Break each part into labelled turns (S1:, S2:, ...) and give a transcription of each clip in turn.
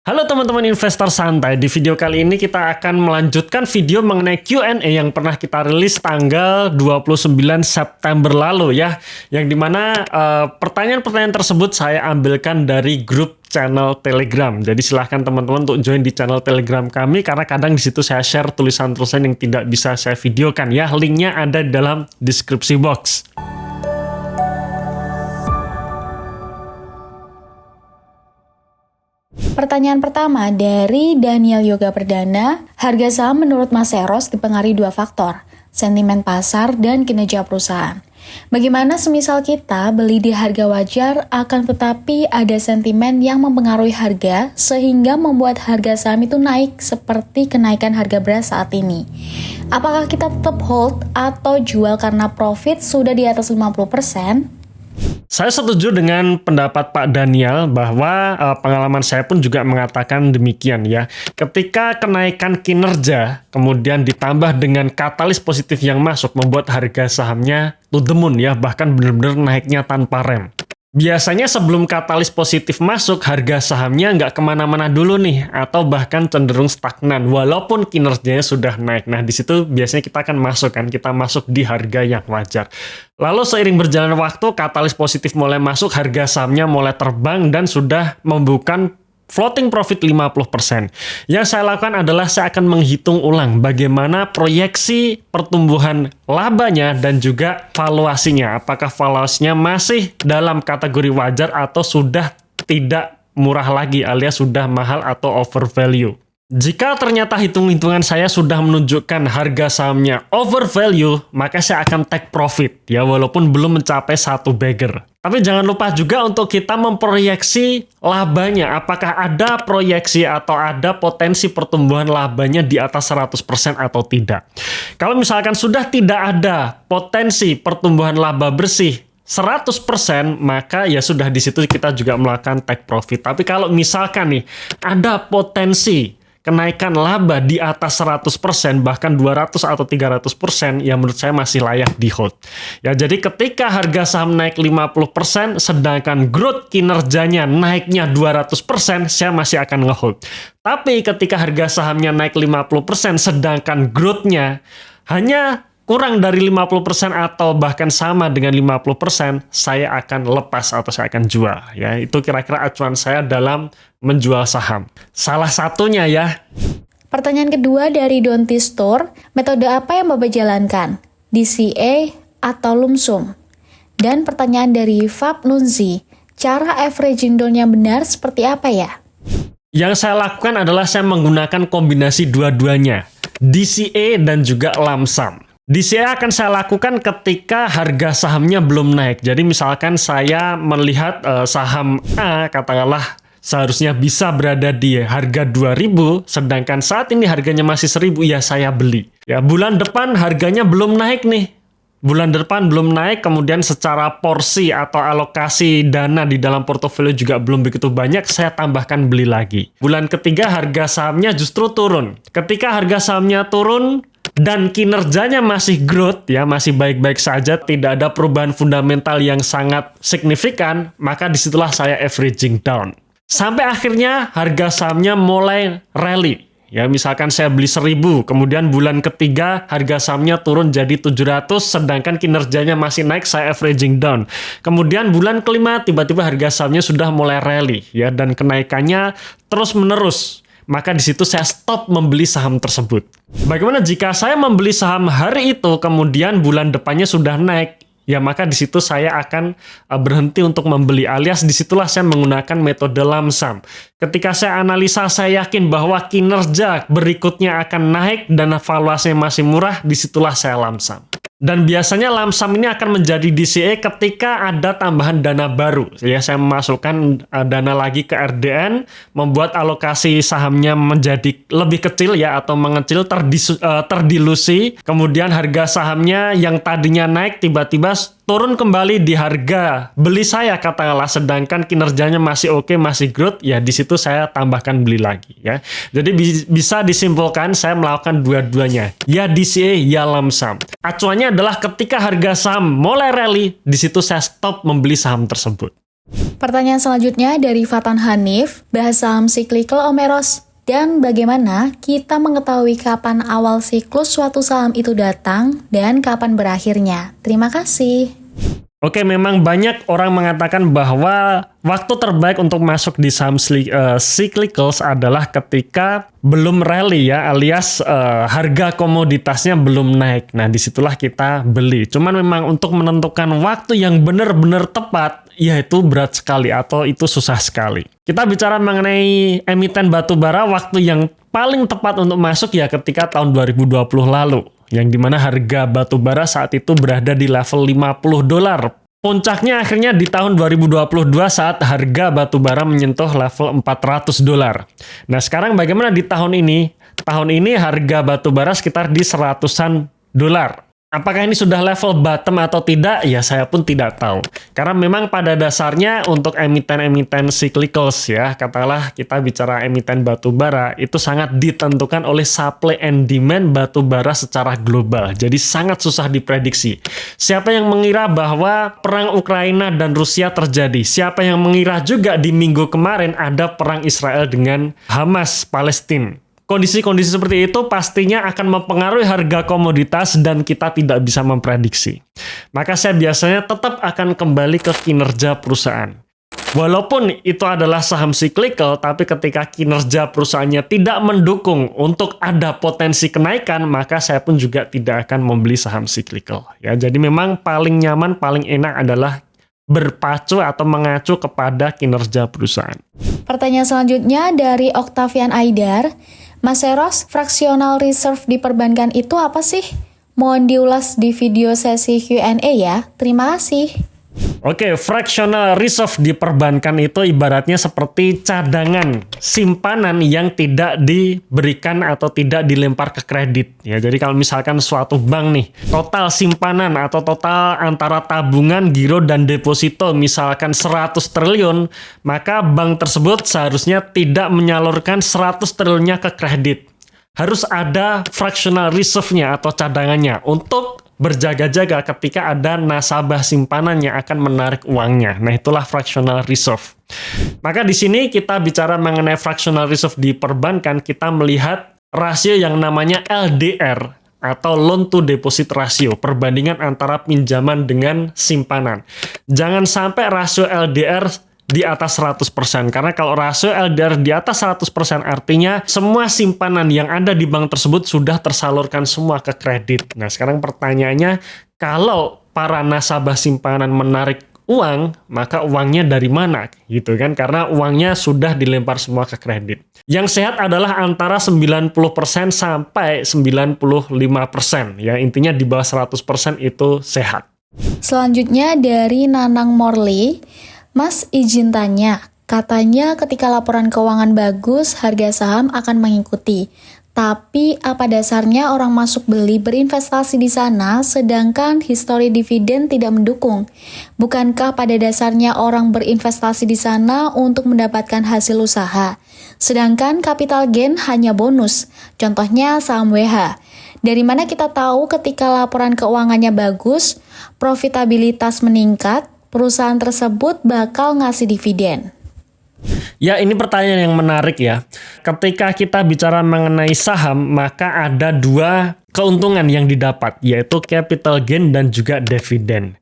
S1: Halo teman-teman investor santai, di video kali ini kita akan melanjutkan video mengenai Q&A yang pernah kita rilis tanggal 29 September lalu ya. Yang dimana pertanyaan-pertanyaan tersebut saya ambilkan dari grup channel Telegram. Jadi silahkan teman-teman untuk join di channel Telegram kami karena kadang di situ saya share tulisan-tulisan yang tidak bisa saya videokan ya. Linknya ada di dalam deskripsi box.
S2: Pertanyaan pertama dari Daniel Yoga Perdana, harga saham menurut Mas Eros dipengaruhi dua faktor, sentimen pasar dan kinerja perusahaan. Bagaimana semisal kita beli di harga wajar akan tetapi ada sentimen yang mempengaruhi harga sehingga membuat harga saham itu naik seperti kenaikan harga beras saat ini. Apakah kita tetap hold atau jual karena profit sudah di atas 50%?
S1: Saya setuju dengan pendapat Pak Daniel bahwa pengalaman saya pun juga mengatakan demikian ya. Ketika kenaikan kinerja kemudian ditambah dengan katalis positif yang masuk membuat harga sahamnya to the moon ya, bahkan benar-benar naiknya tanpa rem. Biasanya sebelum katalis positif masuk, harga sahamnya nggak kemana-mana dulu nih, atau bahkan cenderung stagnan, walaupun kinerjanya sudah naik. Nah, di situ biasanya kita akan masuk kan, kita masuk di harga yang wajar. Lalu seiring berjalan waktu, katalis positif mulai masuk, harga sahamnya mulai terbang dan sudah membuka floating profit 50%. Yang saya lakukan adalah saya akan menghitung ulang bagaimana proyeksi pertumbuhan labanya dan juga valuasinya. Apakah valuasinya masih dalam kategori wajar atau sudah tidak murah lagi alias sudah mahal atau over value. Jika ternyata hitung-hitungan saya sudah menunjukkan harga sahamnya over value, maka saya akan take profit ya, walaupun belum mencapai satu bagger. Tapi jangan lupa juga untuk kita memproyeksi labanya. Apakah ada proyeksi atau ada potensi pertumbuhan labanya di atas 100% atau tidak. Kalau misalkan sudah tidak ada potensi pertumbuhan laba bersih 100%, maka ya sudah di situ kita juga melakukan take profit. Tapi kalau misalkan nih ada potensi kenaikan laba di atas 100%, bahkan 200 atau 300%, ya menurut saya masih layak di hold. Ya, jadi ketika harga saham naik 50%, sedangkan growth kinerjanya naiknya 200%, saya masih akan nge-hold. Tapi ketika harga sahamnya naik 50%, sedangkan growth-nya hanya kurang dari 50% atau bahkan sama dengan 50%, saya akan lepas atau saya akan jual. Ya, itu kira-kira acuan saya dalam menjual saham. Salah satunya ya.
S2: Pertanyaan kedua dari Donti Store, metode apa yang Bapak jalankan? DCA atau lump sum? Dan pertanyaan dari Fab Nunzi, cara averaging down yang benar seperti apa ya?
S1: Yang saya lakukan adalah saya menggunakan kombinasi dua-duanya, DCA dan juga lump sum. DCA akan saya lakukan ketika harga sahamnya belum naik. Jadi misalkan saya melihat saham A katakanlah seharusnya bisa berada di harga 2.000, sedangkan saat ini harganya masih 1.000, ya saya beli. Ya, bulan depan harganya belum naik nih. Bulan depan belum naik, kemudian secara porsi atau alokasi dana di dalam portofolio juga belum begitu banyak, saya tambahkan beli lagi. Bulan ketiga harga sahamnya justru turun. Ketika harga sahamnya turun dan kinerjanya masih growth ya, masih baik-baik saja, tidak ada perubahan fundamental yang sangat signifikan, maka disitulah saya averaging down. Sampai akhirnya harga sahamnya mulai rally. Ya, misalkan saya beli 1.000, kemudian bulan ketiga harga sahamnya turun jadi 700, sedangkan kinerjanya masih naik, saya averaging down. Kemudian bulan kelima tiba-tiba harga sahamnya sudah mulai rally ya, dan kenaikannya terus menerus. Maka di situ saya stop membeli saham tersebut. Bagaimana jika saya membeli saham hari itu, kemudian bulan depannya sudah naik? Ya, maka di situ saya akan berhenti untuk membeli, alias disitulah saya menggunakan metode lump sum. Ketika saya analisa, saya yakin bahwa kinerja berikutnya akan naik dan valuasinya masih murah, disitulah saya lump sum. Dan biasanya lump sum ini akan menjadi DCA ketika ada tambahan dana baru. Ya, saya memasukkan dana lagi ke RDN, membuat alokasi sahamnya menjadi lebih kecil ya, atau mengecil, terdilusi. Kemudian harga sahamnya yang tadinya naik tiba-tiba turun kembali di harga beli saya katakanlah, sedangkan kinerjanya masih oke, masih growth, ya di situ saya tambahkan beli lagi ya. Jadi bisa disimpulkan saya melakukan dua-duanya, ya DCA ya lump sum. Acuannya adalah ketika harga saham mulai rally, di situ saya stop membeli saham tersebut.
S2: Pertanyaan selanjutnya dari Fatan Hanif, bahas saham cyclical Om Eros. Dan bagaimana kita mengetahui kapan awal siklus suatu saham itu datang dan kapan berakhirnya? Terima kasih.
S1: Oke, memang banyak orang mengatakan bahwa waktu terbaik untuk masuk di saham cyclicals adalah ketika belum rally ya, alias harga komoditasnya belum naik. Nah, disitulah kita beli. Cuman memang untuk menentukan waktu yang benar-benar tepat, ya itu berat sekali atau itu susah sekali. Kita bicara mengenai emiten batubara, waktu yang paling tepat untuk masuk ya ketika tahun 2020 lalu. Yang dimana harga batubara saat itu berada di level $50. Puncaknya akhirnya di tahun 2022 saat harga batubara menyentuh level $400. Nah sekarang bagaimana di tahun ini? Tahun ini harga batubara sekitar di $100. Apakah ini sudah level bottom atau tidak? Ya saya pun tidak tahu. Karena memang pada dasarnya untuk emiten-emiten cyclicals ya, katakanlah kita bicara emiten batubara, itu sangat ditentukan oleh supply and demand batubara secara global. Jadi sangat susah diprediksi. Siapa yang mengira bahwa perang Ukraina dan Rusia terjadi? Siapa yang mengira juga di minggu kemarin ada perang Israel dengan Hamas Palestina? Kondisi-kondisi seperti itu pastinya akan mempengaruhi harga komoditas dan kita tidak bisa memprediksi. Maka saya biasanya tetap akan kembali ke kinerja perusahaan. Walaupun itu adalah saham cyclical, tapi ketika kinerja perusahaannya tidak mendukung untuk ada potensi kenaikan, maka saya pun juga tidak akan membeli saham cyclical. Ya, jadi memang paling nyaman, paling enak adalah berpacu atau mengacu kepada kinerja perusahaan.
S2: Pertanyaan selanjutnya dari Octavian Aidar. Mas Eros, fractional reserve di perbankan itu apa sih? Mohon diulas di video sesi Q&A ya. Terima kasih.
S1: Oke, fractional reserve di perbankan itu ibaratnya seperti cadangan simpanan yang tidak diberikan atau tidak dilempar ke kredit. Ya, jadi kalau misalkan suatu bank nih, total simpanan atau total antara tabungan, giro, dan deposito misalkan 100 triliun, maka bank tersebut seharusnya tidak menyalurkan 100 triliunnya ke kredit. Harus ada fractional reserve-nya atau cadangannya untuk berjaga-jaga ketika ada nasabah simpanan yang akan menarik uangnya. Nah, itulah fractional reserve. Maka di sini kita bicara mengenai fractional reserve di perbankan, kita melihat rasio yang namanya LDR atau loan to deposit ratio, perbandingan antara pinjaman dengan simpanan. Jangan sampai rasio LDR di atas 100%, karena kalau rasio LDR di atas 100% artinya semua simpanan yang ada di bank tersebut sudah tersalurkan semua ke kredit. Nah sekarang pertanyaannya, kalau para nasabah simpanan menarik uang, maka uangnya dari mana? Gitu kan, karena uangnya sudah dilempar semua ke kredit. Yang sehat adalah antara 90% sampai 95%, ya intinya di bawah 100% itu sehat.
S2: Selanjutnya dari Nanang Morley. Mas, izin tanya, katanya ketika laporan keuangan bagus, harga saham akan mengikuti. Tapi apa dasarnya orang masuk beli berinvestasi di sana, sedangkan histori dividen tidak mendukung? Bukankah pada dasarnya orang berinvestasi di sana untuk mendapatkan hasil usaha? Sedangkan capital gain hanya bonus, contohnya saham WH. Dari mana kita tahu ketika laporan keuangannya bagus, profitabilitas meningkat, perusahaan tersebut bakal ngasih dividen?
S1: Ya, ini pertanyaan yang menarik ya. Ketika kita bicara mengenai saham, maka ada dua keuntungan yang didapat, yaitu capital gain dan juga dividen.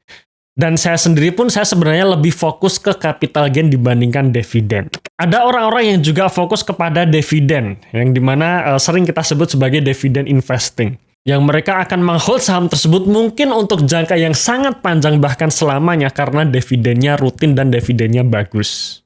S1: Dan saya sendiri pun saya sebenarnya lebih fokus ke capital gain dibandingkan dividen. Ada orang-orang yang juga fokus kepada dividen, yang dimana sering kita sebut sebagai dividen investing. Yang mereka akan menghold saham tersebut mungkin untuk jangka yang sangat panjang bahkan selamanya karena dividennya rutin dan dividennya bagus.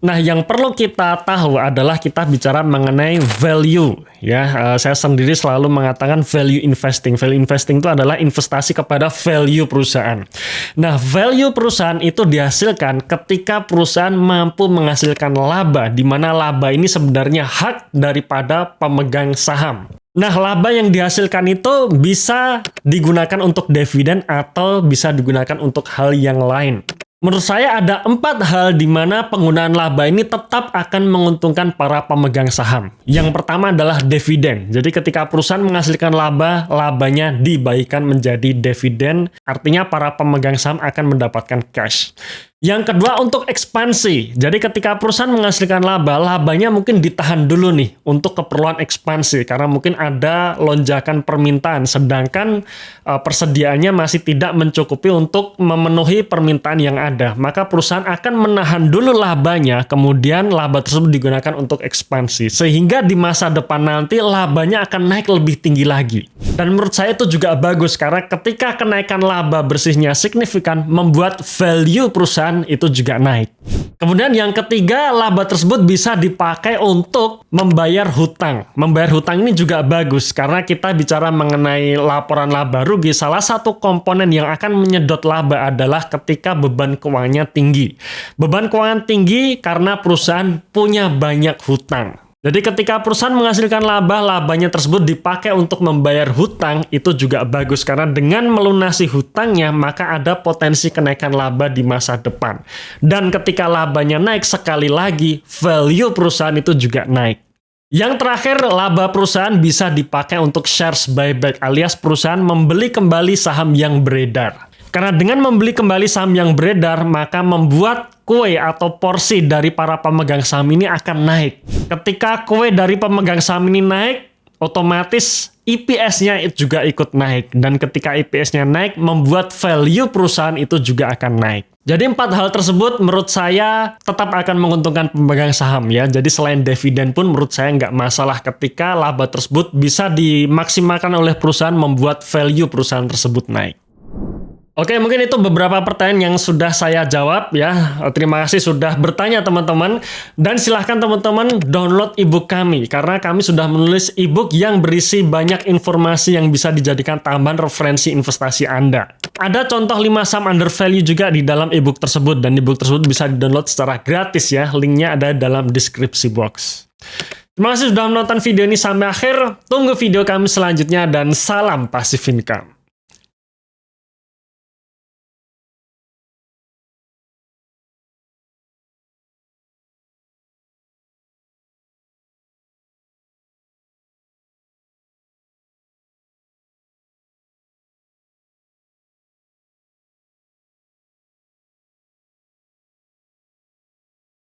S1: Nah, yang perlu kita tahu adalah kita bicara mengenai value. Ya, saya sendiri selalu mengatakan value investing. Value investing itu adalah investasi kepada value perusahaan. Nah, value perusahaan itu dihasilkan ketika perusahaan mampu menghasilkan laba, di mana laba ini sebenarnya hak daripada pemegang saham. Nah, laba yang dihasilkan itu bisa digunakan untuk dividen atau bisa digunakan untuk hal yang lain. Menurut saya ada 4 hal di mana penggunaan laba ini tetap akan menguntungkan para pemegang saham. Yang pertama adalah dividen. Jadi ketika perusahaan menghasilkan laba, labanya dibagikan menjadi dividen. Artinya para pemegang saham akan mendapatkan cash. Yang kedua untuk ekspansi. Jadi ketika perusahaan menghasilkan laba, labanya mungkin ditahan dulu nih untuk keperluan ekspansi karena mungkin ada lonjakan permintaan sedangkan persediaannya masih tidak mencukupi untuk memenuhi permintaan yang ada. Maka perusahaan akan menahan dulu labanya, kemudian laba tersebut digunakan untuk ekspansi. Sehingga di masa depan nanti labanya akan naik lebih tinggi lagi. Dan menurut saya itu juga bagus karena ketika kenaikan laba bersihnya signifikan membuat value perusahaan itu juga naik. Kemudian yang ketiga, laba tersebut bisa dipakai untuk membayar hutang. Membayar hutang ini juga bagus karena kita bicara mengenai laporan laba rugi. Salah satu komponen yang akan menyedot laba adalah ketika beban keuangannya tinggi. Beban keuangan tinggi karena perusahaan punya banyak hutang. Jadi ketika perusahaan menghasilkan laba, labanya tersebut dipakai untuk membayar hutang, itu juga bagus karena dengan melunasi hutangnya, maka ada potensi kenaikan laba di masa depan. Dan ketika labanya naik sekali lagi, value perusahaan itu juga naik. Yang terakhir, laba perusahaan bisa dipakai untuk shares buyback alias perusahaan membeli kembali saham yang beredar. Karena dengan membeli kembali saham yang beredar, maka membuat kue atau porsi dari para pemegang saham ini akan naik. Ketika kue dari pemegang saham ini naik, otomatis EPS-nya juga ikut naik. Dan ketika EPS-nya naik, membuat value perusahaan itu juga akan naik. Jadi 4 hal tersebut menurut saya tetap akan menguntungkan pemegang saham ya. Jadi selain dividen pun menurut saya nggak masalah ketika laba tersebut bisa dimaksimalkan oleh perusahaan membuat value perusahaan tersebut naik. Oke, mungkin itu beberapa pertanyaan yang sudah saya jawab ya. Terima kasih sudah bertanya teman-teman. Dan silahkan teman-teman download ebook kami. Karena kami sudah menulis ebook yang berisi banyak informasi yang bisa dijadikan tambahan referensi investasi Anda. Ada contoh 5 saham under value juga di dalam ebook tersebut. Dan ebook tersebut bisa di-download secara gratis ya. Linknya ada dalam deskripsi box. Terima kasih sudah menonton video ini sampai akhir. Tunggu video kami selanjutnya dan salam Passive Income.